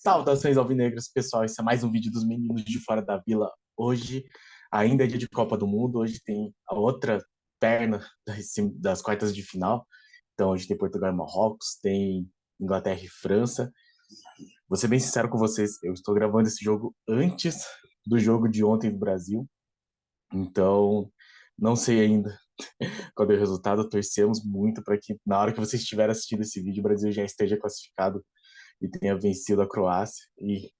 Saudações alvinegras, pessoal. Esse é mais um vídeo dos meninos de fora da vila. Hoje, ainda é dia de Copa do Mundo. Hoje tem a outra perna das quartas de final. Então, hoje tem Portugal e Marrocos, tem Inglaterra e França. Vou ser bem sincero com vocês, eu estou gravando esse jogo antes do jogo de ontem do Brasil. Então, não sei ainda qual é o resultado. Torcemos muito para que, na hora que vocês estiverem assistindo esse vídeo, o Brasil já esteja classificado e tenha vencido a Croácia e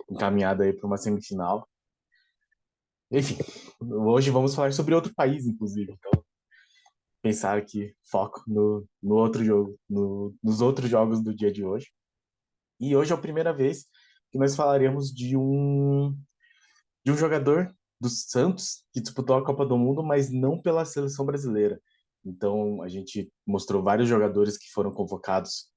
encaminhado aí para uma semifinal. Enfim, hoje vamos falar sobre outro país, inclusive. Então, pensar aqui, foco no outro jogo, nos outros jogos do dia de hoje. E hoje é a primeira vez que nós falaremos de um jogador do Santos que disputou a Copa do Mundo, mas não pela seleção brasileira. Então, a gente mostrou vários jogadores que foram convocados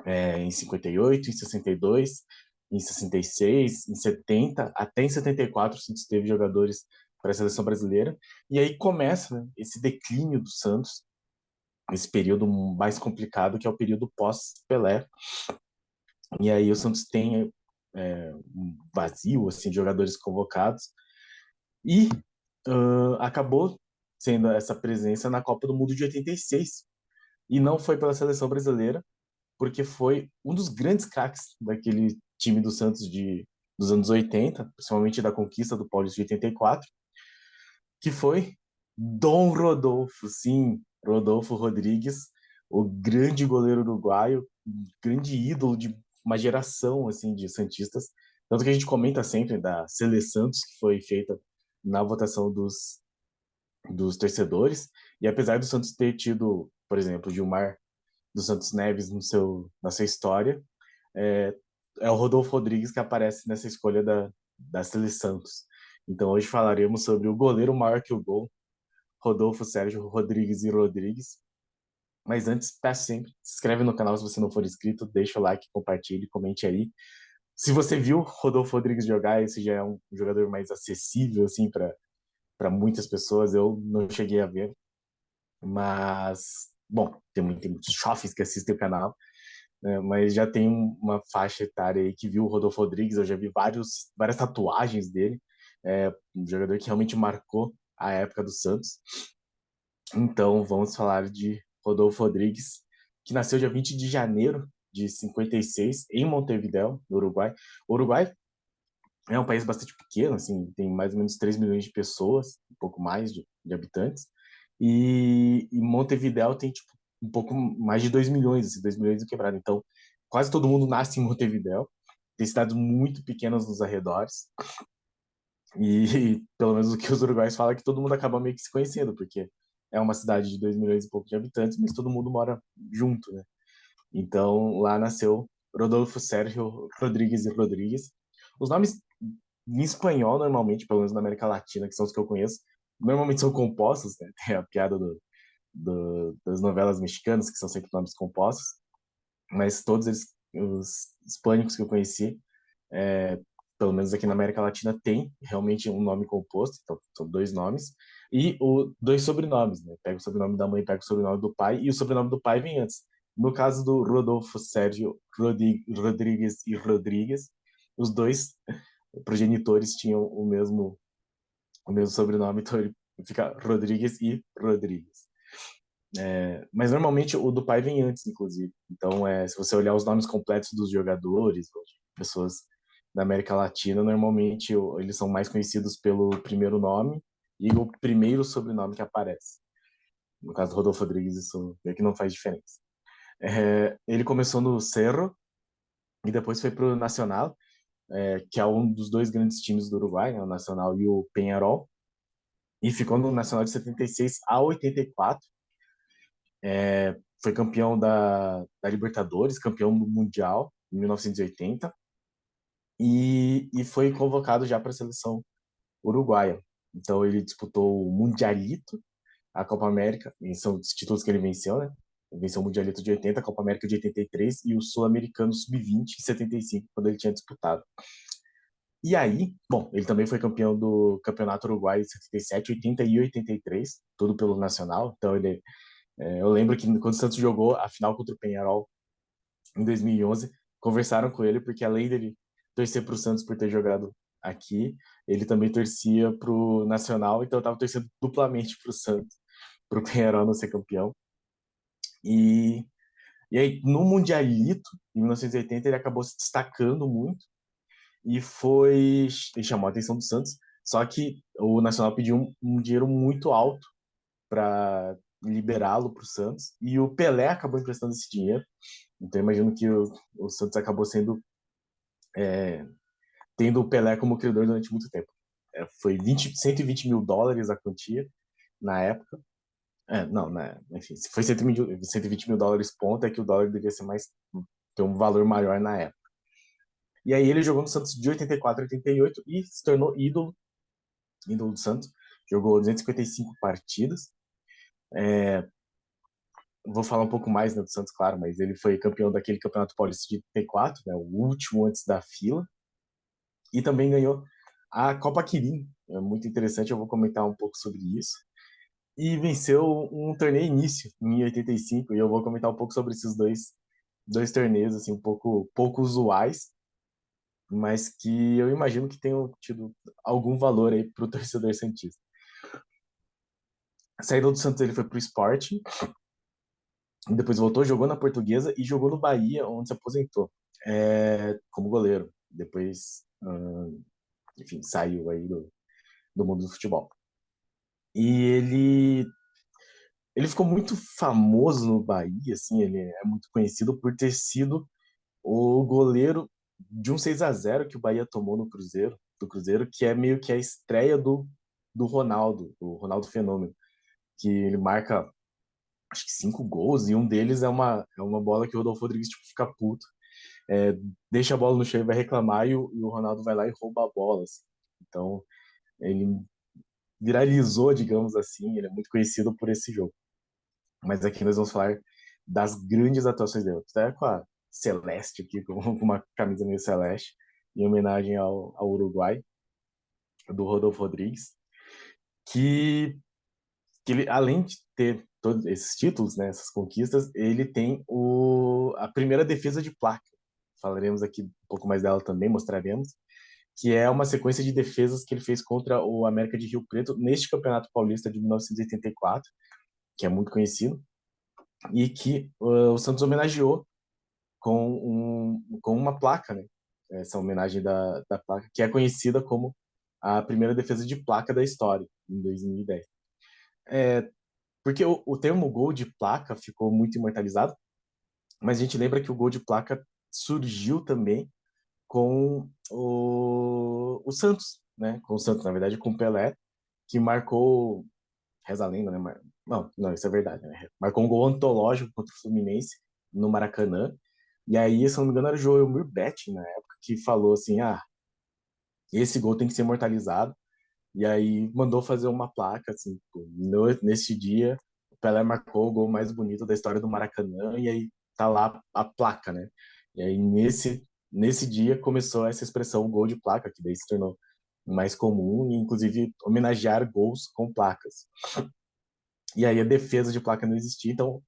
em 58, em 62, em 66, em 70, até em 74, o Santos teve jogadores para a seleção brasileira. E aí começa, né, esse declínio do Santos, esse período mais complicado, que é o período pós-Pelé. E aí o Santos tem um vazio assim, de jogadores convocados e acabou sendo essa presença na Copa do Mundo de 86. E não foi pela seleção brasileira, porque foi um dos grandes craques daquele time do Santos dos anos 80, principalmente da conquista do Paulista de 84, que foi Dom Rodolfo, sim, Rodolfo Rodrigues, o grande goleiro uruguaio, grande ídolo de uma geração assim de santistas. Tanto que a gente comenta sempre da Sele Santos, que foi feita na votação dos torcedores, e apesar do Santos ter tido, por exemplo, Gilmar dos Santos Neves na sua história, é, é o Rodolfo Rodrigues que aparece nessa escolha da Sele Santos. Então hoje falaremos sobre o goleiro maior que o gol, Rodolfo Sérgio Rodrigues e Rodrigues. Mas antes, peço sempre, se inscreve no canal se você não for inscrito, deixa o like, compartilhe, comente aí. Se você viu Rodolfo Rodrigues jogar, esse já é um jogador mais acessível assim para muitas pessoas. Eu não cheguei a ver, mas bom, tem muitos jovens que assistem o canal, né, mas já tem uma faixa etária aí que viu o Rodolfo Rodrigues. Eu já vi várias tatuagens dele, um jogador que realmente marcou a época do Santos. Então, vamos falar de Rodolfo Rodrigues, que nasceu dia 20 de janeiro de 56, em Montevidéu, no Uruguai. O Uruguai é um país bastante pequeno, assim, tem mais ou menos 3 milhões de pessoas, um pouco mais de habitantes. E Montevidéu tem, tipo, um pouco mais de 2 milhões, assim, 2 milhões e quebrado. Então, quase todo mundo nasce em Montevidéu. Tem cidades muito pequenas nos arredores. E pelo menos o que os uruguaios falam é que todo mundo acaba meio que se conhecendo, porque é uma cidade de 2 milhões e pouco de habitantes, mas todo mundo mora junto, né? Então lá nasceu Rodolfo Sérgio Rodrigues e Rodrigues. Os nomes em espanhol, normalmente, pelo menos na América Latina, que são os que eu conheço, normalmente são compostos, né? Tem a piada das novelas mexicanas, que são sempre nomes compostos, mas todos eles, os hispânicos que eu conheci, é, pelo menos aqui na América Latina, tem realmente um nome composto, então são dois nomes, e dois sobrenomes, né? Pega o sobrenome da mãe, pega o sobrenome do pai, e o sobrenome do pai vem antes. No caso do Rodolfo Sérgio Rodrigues e Rodrigues, os dois progenitores tinham o mesmo sobrenome, então ele fica Rodrigues e Rodrigues. Mas normalmente o do pai vem antes, inclusive. Então, se você olhar os nomes completos dos jogadores, ou de pessoas da América Latina, normalmente eles são mais conhecidos pelo primeiro nome e o primeiro sobrenome que aparece. No caso do Rodolfo Rodrigues, isso é que não faz diferença. Ele começou no Cerro e depois foi para o Nacional, que é um dos dois grandes times do Uruguai, né, o Nacional e o Peñarol, e ficou no Nacional de 76 a 84. Foi campeão da Libertadores, campeão do Mundial em 1980 e foi convocado já para a seleção uruguaia. Então ele disputou o Mundialito, a Copa América, e são os títulos que ele venceu, né? Ele venceu o Mundialito de 80, a Copa América de 83 e o Sul-Americano Sub-20 em 75, quando ele tinha disputado. E aí, bom, ele também foi campeão do Campeonato Uruguai de 77, 80 e 83, tudo pelo Nacional. Então eu lembro que quando o Santos jogou a final contra o Peñarol em 2011, conversaram com ele, porque além dele torcer para o Santos por ter jogado aqui, ele também torcia para o Nacional, então eu estava torcendo duplamente para o Santos, para o Penharol não ser campeão. E, e aí, no Mundialito, em 1980, ele acabou se destacando muito e foi e chamou a atenção do Santos. Só que o Nacional pediu um dinheiro muito alto para liberá-lo para o Santos e o Pelé acabou emprestando esse dinheiro. Então, eu imagino que o Santos acabou sendo tendo o Pelé como criador durante muito tempo. Foi 120 mil dólares a quantia na época. Não, né? Enfim, se foi 120 mil dólares ponto, é que o dólar devia ser mais, ter um valor maior na época. E aí ele jogou no Santos de 84 a 88 e se tornou ídolo do Santos. Jogou 255 partidas. Vou falar um pouco mais, né, do Santos, claro, mas ele foi campeão daquele Campeonato Paulista de 84, né, o último antes da fila, e também ganhou a Copa Quirim. É muito interessante, eu vou comentar um pouco sobre isso. E venceu um torneio início em 85, e eu vou comentar um pouco sobre esses dois torneios, assim, pouco usuais, mas que eu imagino que tenham tido algum valor aí para o torcedor santista. A saída do Santos ele foi para o Sport, depois voltou, jogou na Portuguesa e jogou no Bahia, onde se aposentou como goleiro. Depois, enfim, saiu aí do mundo do futebol. E ele ficou muito famoso no Bahia, assim, ele é muito conhecido por ter sido o goleiro de um 6-0 que o Bahia tomou no Cruzeiro, do Cruzeiro, que é meio que a estreia do Ronaldo, o Ronaldo Fenômeno, que ele marca acho que 5 gols, e um deles é uma bola que o Rodolfo Rodrigues tipo, fica puto, deixa a bola no chão e vai reclamar, e o Ronaldo vai lá e rouba a bola. Assim. Então, ele viralizou, digamos assim, ele é muito conhecido por esse jogo. Mas aqui nós vamos falar das grandes atuações dele. Até com a Celeste aqui, com uma camisa meio celeste, em homenagem ao Uruguai, do Rodolfo Rodrigues, que, que ele, além de ter todos esses títulos, né, essas conquistas, ele tem a primeira defesa de placa. Falaremos aqui um pouco mais dela também, mostraremos, que é uma sequência de defesas que ele fez contra o América de Rio Preto neste Campeonato Paulista de 1984, que é muito conhecido, e que o Santos homenageou com uma placa, né? Essa homenagem da placa, que é conhecida como a primeira defesa de placa da história, em 2010. Porque o termo gol de placa ficou muito imortalizado, mas a gente lembra que o gol de placa surgiu também com o Santos, né? Com o Santos, na verdade, com o Pelé, que marcou, reza a lenda, né? Não, não, isso é verdade, né? Marcou um gol antológico contra o Fluminense no Maracanã. E aí, se não me engano, era o Joelmir Betting na época que falou assim: ah, esse gol tem que ser imortalizado. E aí mandou fazer uma placa, assim, tipo, nesse dia, o Pelé marcou o gol mais bonito da história do Maracanã, e aí tá lá a placa, né? E aí nesse dia começou essa expressão gol de placa, que daí se tornou mais comum, e inclusive homenagear gols com placas. E aí a defesa de placa não existia, então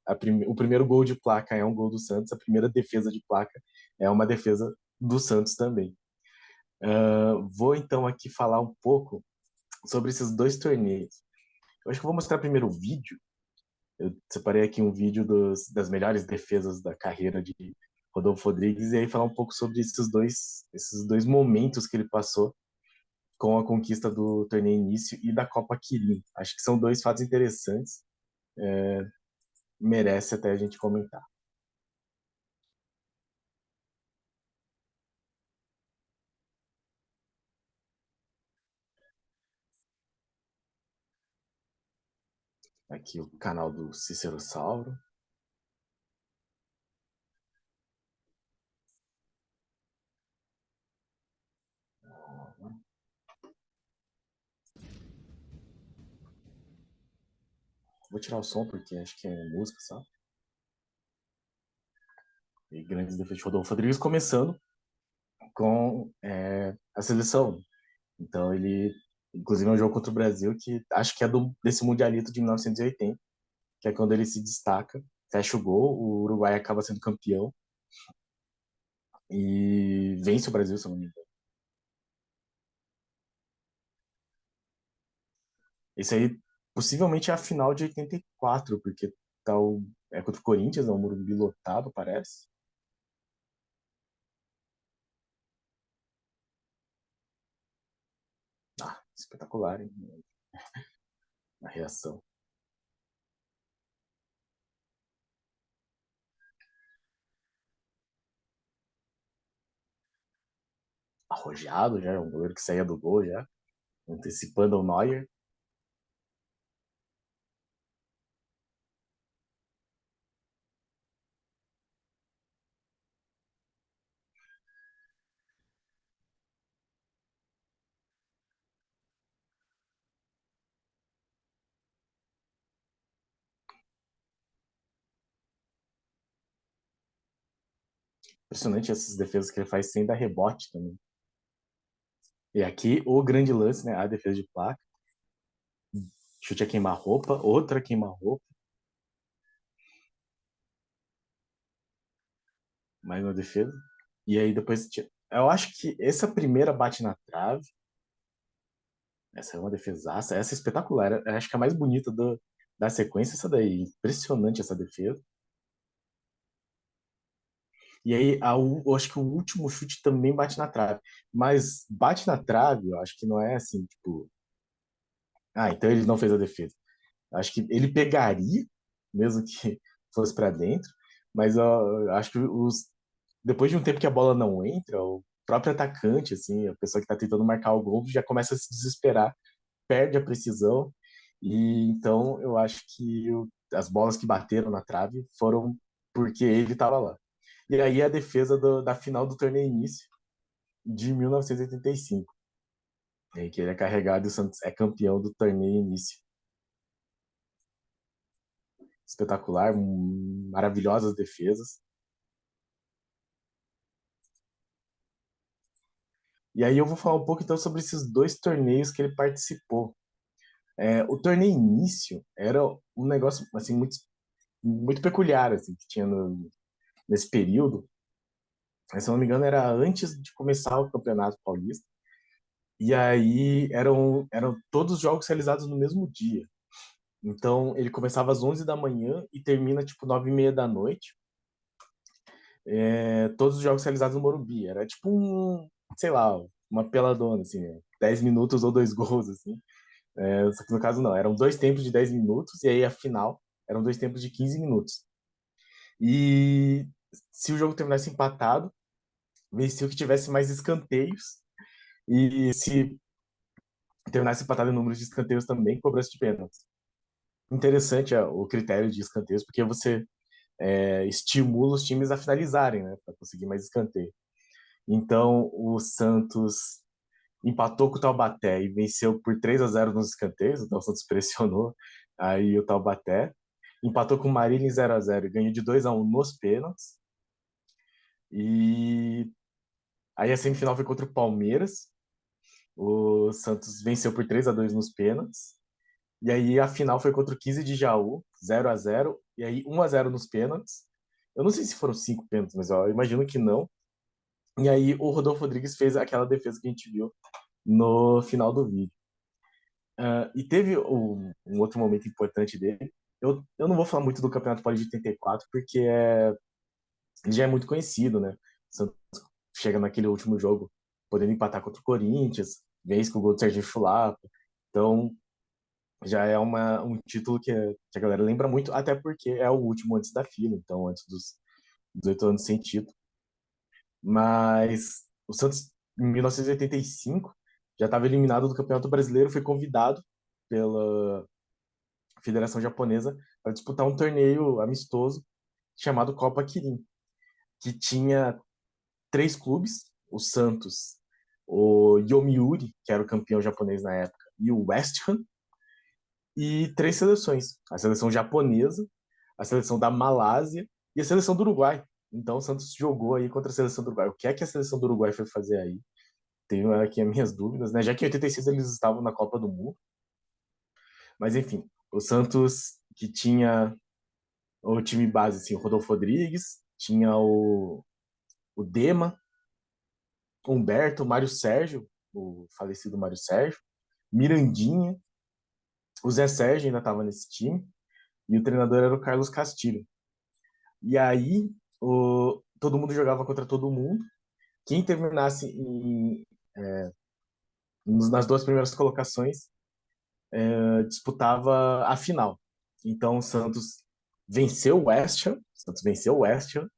o primeiro gol de placa é um gol do Santos, a primeira defesa de placa é uma defesa do Santos também. Vou então aqui falar um pouco sobre esses dois torneios. Eu acho que eu vou mostrar primeiro o vídeo. Eu separei aqui um vídeo das melhores defesas da carreira de Rodolfo Rodrigues e aí falar um pouco sobre esses dois momentos que ele passou com a conquista do torneio início e da Copa Quirim. Acho que são dois fatos interessantes, merece até a gente comentar. Aqui o canal do Cícero Sauro. Vou tirar o som porque acho que é música, sabe? E grandes defesas de Rodolfo Rodrigues começando com a seleção. Então ele, inclusive, é um jogo contra o Brasil que acho que é desse Mundialito de 1980, que é quando ele se destaca, fecha o gol, o Uruguai acaba sendo campeão. e vence o Brasil, se eu não me engano. Esse aí possivelmente é a final de 84, porque tá é contra o Corinthians, é o Morumbi lotado, parece. Ah, espetacular, hein? A reação. Arrojado já, é um goleiro que saía do gol já, antecipando o Neuer. Impressionante essas defesas que ele faz sem dar rebote também. E aqui o grande lance, né? A defesa de placa, chute a queimar-roupa, outra queimar-roupa, mais uma defesa. E aí depois. Eu acho que essa primeira bate na trave. Essa é uma defesaça. Essa é espetacular. Eu acho que é a mais bonita da sequência, essa daí. Impressionante essa defesa. E aí, eu acho que o último chute também bate na trave. Mas bate na trave, eu acho que não é assim, tipo. Ah, então ele não fez a defesa. Eu acho que ele pegaria, mesmo que fosse para dentro. Mas eu acho que depois de um tempo que a bola não entra, o próprio atacante, assim, a pessoa que está tentando marcar o gol, já começa a se desesperar, perde a precisão. E então eu acho que as bolas que bateram na trave foram porque ele estava lá. E aí a defesa da final do torneio início de 1985, em que ele é carregado e o Santos é campeão do torneio início. Espetacular, maravilhosas defesas. E aí eu vou falar um pouco então sobre esses dois torneios que ele participou. O torneio início era um negócio assim muito peculiar assim que tinha nesse período. Se eu não me engano era antes de começar o Campeonato Paulista. E aí eram todos os jogos realizados no mesmo dia. Então ele começava às 11 da manhã e termina tipo 9h30 da noite. Todos os jogos realizados no Morumbi. Era tipo sei lá, uma peladona assim, né? 10 minutos ou dois gols assim. Só que no caso não, eram dois tempos de 10 minutos e aí a final eram dois tempos de 15 minutos. E se o jogo terminasse empatado, vencia o que tivesse mais escanteios. E se terminasse empatado em número de escanteios também, cobrança de pênaltis. Interessante o critério de escanteios, porque você estimula os times a finalizarem, né, para conseguir mais escanteio. Então, o Santos empatou com o Taubaté e venceu por 3-0 nos escanteios, então o Santos pressionou aí o Taubaté. Empatou com o Marília em 0-0 e ganhou de 2-1 nos pênaltis. E aí a semifinal foi contra o Palmeiras. O Santos venceu por 3-2 nos pênaltis. E aí a final foi contra o 15 de Jaú, 0-0. E aí 1-0 nos pênaltis. Eu não sei se foram cinco pênaltis, mas eu imagino que não. E aí o Rodolfo Rodrigues fez aquela defesa que a gente viu no final do vídeo. E teve um outro momento importante dele. Eu não vou falar muito do Campeonato Paulista de 84, porque ele já é muito conhecido, né? O Santos chega naquele último jogo podendo empatar contra o Corinthians, vence com o gol do Serginho Chulapa. Então, já é um título que a galera lembra muito, até porque é o último antes da fila, então antes dos 18 anos sem título. Mas o Santos, em 1985, já estava eliminado do Campeonato Brasileiro, foi convidado pela Federação Japonesa para disputar um torneio amistoso chamado Copa Kirin, que tinha três clubes, o Santos, o Yomiuri, que era o campeão japonês na época, e o West Ham, e três seleções: a seleção japonesa, a seleção da Malásia e a seleção do Uruguai. Então o Santos jogou aí contra a seleção do Uruguai. O que é que a seleção do Uruguai foi fazer aí? Tenho aqui as minhas dúvidas, né? Já que em 86 eles estavam na Copa do Mundo. Mas enfim, o Santos que tinha o time base, assim, o Rodolfo Rodrigues, tinha o Dema, Humberto, Mário Sérgio, o falecido Mário Sérgio, Mirandinha, o Zé Sérgio ainda estava nesse time, e o treinador era o Carlos Castilho. E aí, todo mundo jogava contra todo mundo. Quem terminasse nas duas primeiras colocações disputava a final. Então, o Santos venceu o West Ham, Santos venceu o West Ham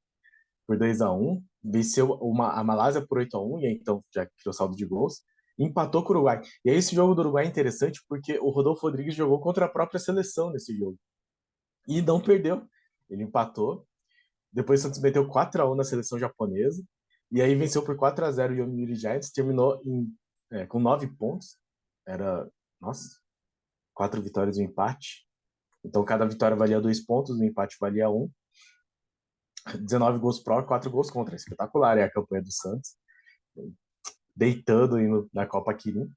por 2-1, venceu a Malásia por 8-1, e aí, então já criou saldo de gols, e empatou com o Uruguai. E aí esse jogo do Uruguai é interessante porque o Rodolfo Rodrigues jogou contra a própria seleção nesse jogo. E não perdeu. Ele empatou. Depois o Santos meteu 4-1 na seleção japonesa. E aí venceu por 4-0 o Yomiuri Giants. Terminou com 9 pontos. Era, nossa, 4 vitórias e um empate. Então cada vitória valia 2 pontos, o empate valia 1. 19 gols pró, 4 gols contra. Espetacular é a campanha do Santos. Deitando na Copa Quirim.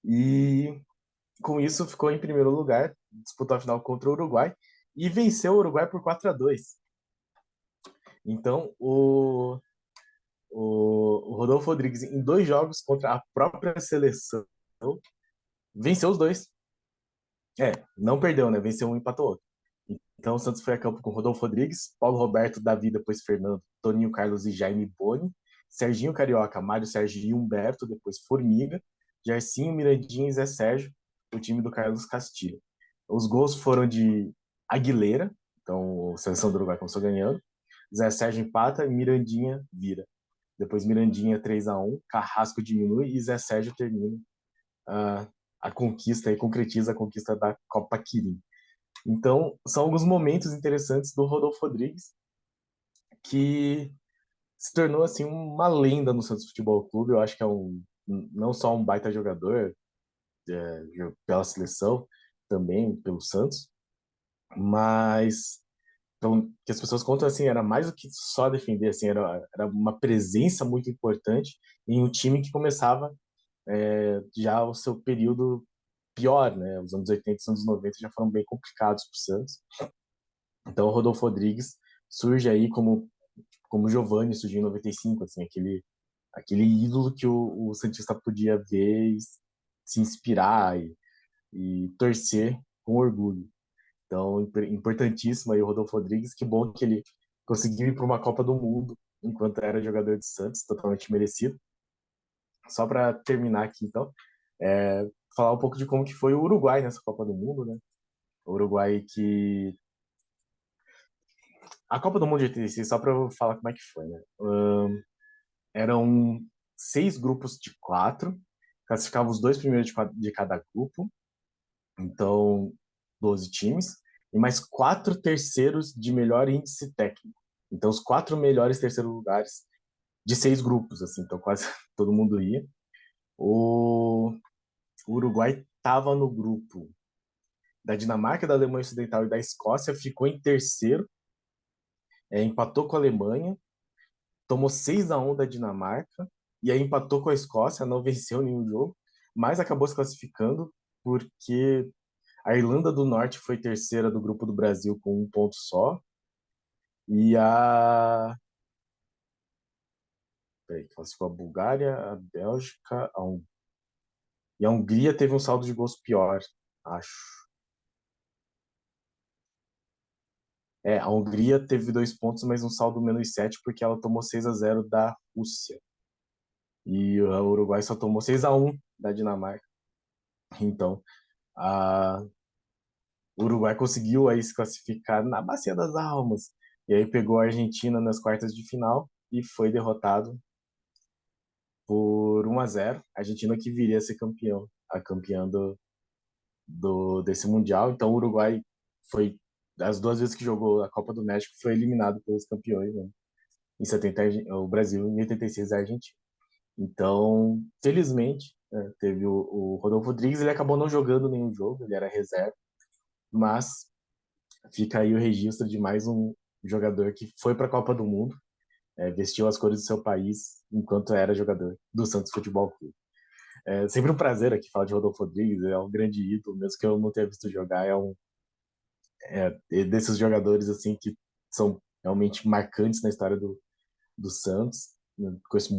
E com isso ficou em primeiro lugar, disputou a final contra o Uruguai e venceu o Uruguai por 4-2. Então, o Rodolfo Rodrigues, em 2 jogos contra a própria seleção, venceu os 2. Não perdeu, né? Venceu um e empatou outro. Então, o Santos foi a campo com Rodolfo Rodrigues, Paulo Roberto, Davi, depois Fernando, Toninho Carlos e Jaime Boni, Serginho Carioca, Mário Sérgio e Humberto, depois Formiga, Jarcinho, Mirandinha e Zé Sérgio, o time do Carlos Castilho. Os gols foram de Aguilera, então a seleção do Uruguai começou ganhando, Zé Sérgio empata e Mirandinha vira. Depois Mirandinha 3-1, Carrasco diminui e Zé Sérgio termina a conquista e concretiza a conquista da Copa Quirim. Então, são alguns momentos interessantes do Rodolfo Rodrigues que se tornou assim uma lenda no Santos Futebol Clube. Eu acho que é não só um baita jogador pela seleção, também pelo Santos, mas então, que as pessoas contam assim, era mais do que só defender, assim, era uma presença muito importante em um time que começava já o seu período pior, né? Os anos 80 e os anos 90 já foram bem complicados para o Santos. Então, o Rodolfo Rodrigues surge aí como Giovani surgiu em 95, assim, aquele ídolo que o Santista podia ver e se inspirar e torcer com orgulho. Então, importantíssimo aí o Rodolfo Rodrigues, que bom que ele conseguiu ir para uma Copa do Mundo enquanto era jogador de Santos, totalmente merecido. Só para terminar aqui, então, falar um pouco de como que foi o Uruguai nessa Copa do Mundo, né? O Uruguai que... A Copa do Mundo de 86, só para eu falar como é que foi, né? Eram 6 grupos de 4, classificavam os 2 primeiros de cada grupo, então 12 times, e mais 4 terceiros de melhor índice técnico. Então os 4 melhores terceiros lugares de 6 grupos, assim, então quase todo mundo ia. O Uruguai estava no grupo da Dinamarca, da Alemanha Ocidental e da Escócia, ficou em terceiro, empatou com a Alemanha, tomou 6-1 da Dinamarca, e aí empatou com a Escócia, não venceu nenhum jogo, mas acabou se classificando porque a Irlanda do Norte foi terceira do grupo do Brasil com 1 ponto só, e classificou a Bulgária, a Bélgica, e a Hungria teve um saldo de gols pior, acho. A Hungria teve 2 pontos, mas um saldo menos 7 porque ela tomou 6-0 da Rússia. E o Uruguai só tomou 6-1 da Dinamarca. Então, o Uruguai conseguiu aí se classificar na Bacia das Almas. E aí pegou a Argentina nas quartas de final e foi derrotado por 1-0. A Argentina que viria a ser a campeã desse Mundial. Então o Uruguai foi, as 2 vezes que jogou a Copa do México, foi eliminado pelos campeões, né? Em 70 o Brasil, em 86 a Argentina. Então, felizmente, teve o Rodolfo Rodrigues, ele acabou não jogando nenhum jogo, ele era reserva, mas fica aí o registro de mais um jogador que foi para a Copa do Mundo, vestiu as cores do seu país enquanto era jogador do Santos Futebol Clube. É sempre um prazer aqui falar de Rodolfo Rodrigues, é um grande ídolo, mesmo que eu não tenha visto jogar, é desses jogadores assim que são realmente marcantes na história do Santos. Eu conheço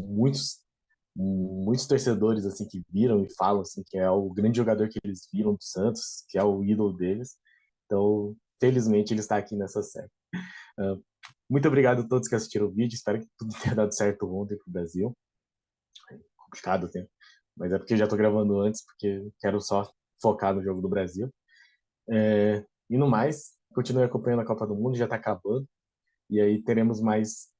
muitos torcedores assim que viram e falam assim que é o grande jogador que eles viram do Santos, que é o ídolo deles. Então, felizmente ele está aqui nessa série. Uh, Muito obrigado a todos que assistiram o vídeo. Espero que tudo tenha dado certo ontem pro Brasil. É complicado, né? Mas é porque eu já estou gravando antes, porque quero só focar no jogo do Brasil. E no mais, continue acompanhando a Copa do Mundo, já está acabando. E aí teremos mais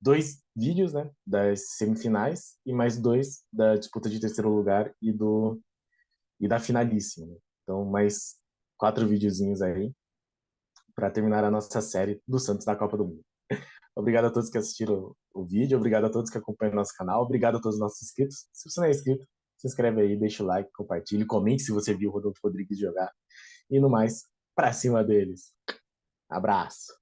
2 vídeos, né, das semifinais e mais 2 da disputa de terceiro lugar e da finalíssima, né? Então, mais 4 videozinhos aí para terminar a nossa série do Santos na Copa do Mundo. Obrigado a todos que assistiram o vídeo, obrigado a todos que acompanham o nosso canal, obrigado a todos os nossos inscritos. Se você não é inscrito, se inscreve aí, deixa o like, compartilhe, comente se você viu o Rodolfo Rodrigues jogar. E no mais, pra cima deles. Abraço.